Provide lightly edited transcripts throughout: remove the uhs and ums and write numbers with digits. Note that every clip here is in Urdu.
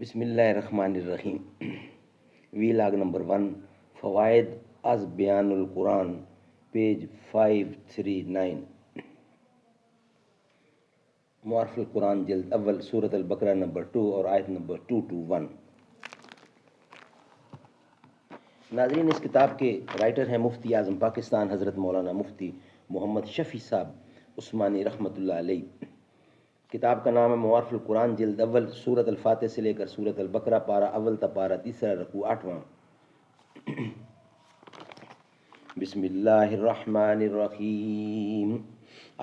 بسم اللہ الرحمن الرحیم ویلاگ نمبر 1 فوائد از بیان القرآن پیج 539 معرف القرآن جلد اول سورۃ البقرہ نمبر 2 اور آیت نمبر 221۔ ناظرین، اس کتاب کے رائٹر ہیں مفتی اعظم پاکستان حضرت مولانا مفتی محمد شفیع صاحب عثمانی رحمۃ اللہ علیہ۔ کتاب کا نام ہے معرف القرآن جلد اول سورۃ الفاتح سے لے کر سورۃ البقرہ پارہ اول تا پارہ تیسرا رکوع 8واں۔ بسم اللہ الرحمن الرحیم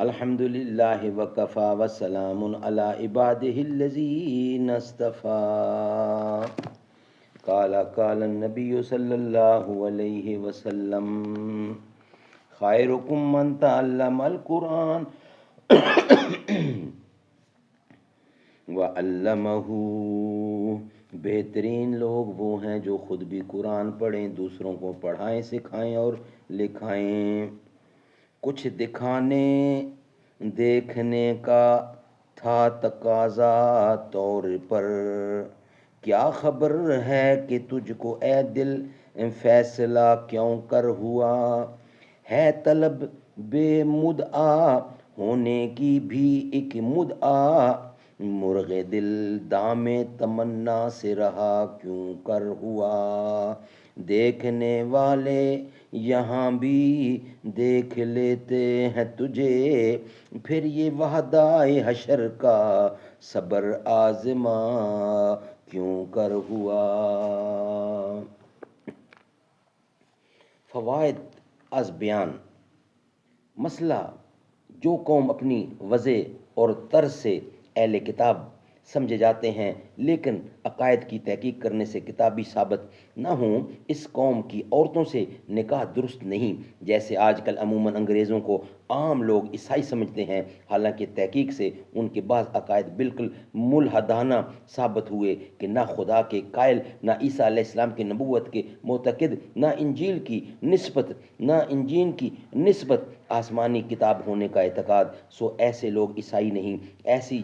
الحمد للہ وکفی وسلام علی عبادہ الذین اصطفی۔ قال النبی صلی اللہ علیہ وسلم خیرکم من تعلم القرآن وعلمہ، بہترین لوگ وہ ہیں جو خود بھی قرآن پڑھیں، دوسروں کو پڑھائیں، سکھائیں اور لکھائیں۔ کچھ دکھانے دیکھنے کا تھا تقاضا طور پر، کیا خبر ہے کہ تجھ کو اے دل فیصلہ کیوں کر ہوا، ہے طلب بے مدعا ہونے کی بھی ایک مدعا، مرغ دل دام تمنا سے رہا کیوں کر ہوا، دیکھنے والے یہاں بھی دیکھ لیتے ہیں تجھے، پھر یہ وعدہ حشر کا صبر آزما کیوں کر ہوا۔ فوائد از بیان، مسئلہ جو قوم اپنی وضع اور طرز سے اہل کتاب سمجھے جاتے ہیں لیکن عقائد کی تحقیق کرنے سے کتابی ثابت نہ ہوں، اس قوم کی عورتوں سے نکاح درست نہیں، جیسے آج کل عموماً انگریزوں کو عام لوگ عیسائی سمجھتے ہیں، حالانکہ تحقیق سے ان کے بعض عقائد بالکل ملحدانہ ثابت ہوئے کہ نہ خدا کے قائل، نہ عیسیٰ علیہ السلام کی نبوت کے معتقد، نہ انجیل کی نسبت آسمانی کتاب ہونے کا اعتقاد۔ سو ایسے لوگ عیسائی نہیں۔ ایسی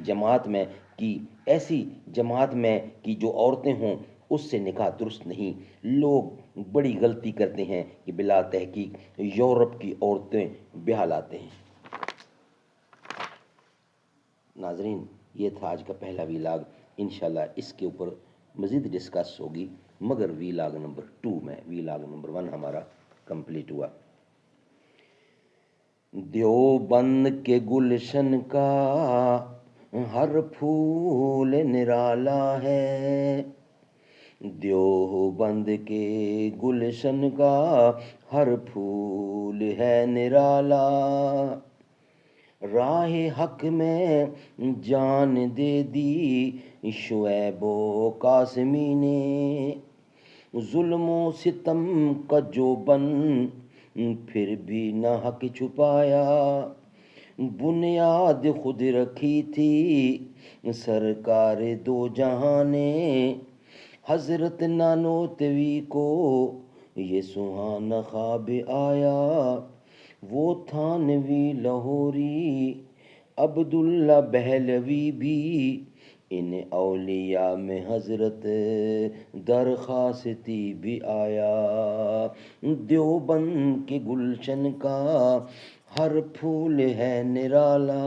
جماعت میں کی جو عورتیں ہوں اس سے نکاح درست نہیں۔ لوگ بڑی غلطی کرتے ہیں کہ بلا تحقیق یورپ کی عورتیں بیاہ لاتے ہیں۔ ناظرین، یہ تھا آج کا پہلا ویلاگ، انشاءاللہ اس کے اوپر مزید ڈسکس ہوگی، مگر ویلاگ نمبر 2 میں ویلاگ نمبر 1 ہمارا کمپلیٹ ہوا۔ دیوبند کے گلشن کا ہر پھول نرالا ہے، دیوبند کے گلشن کا ہر پھول ہے نرالا، راہ حق میں جان دے دی شعیب و قاسمی نے، ظلم و ستم کا جو بن پھر بھی نہ حق چھپایا، بنیاد خود رکھی تھی سرکار دو جہاں نے، حضرت نانوتوی کو یہ سہانا خواب آیا، وہ تھانوی لاہوری عبداللہ بہلوی بھی ان اولیاء میں حضرت درخواستی بھی آیا، دیوبند کے گلشن کا ہر پھول ہے نرالا۔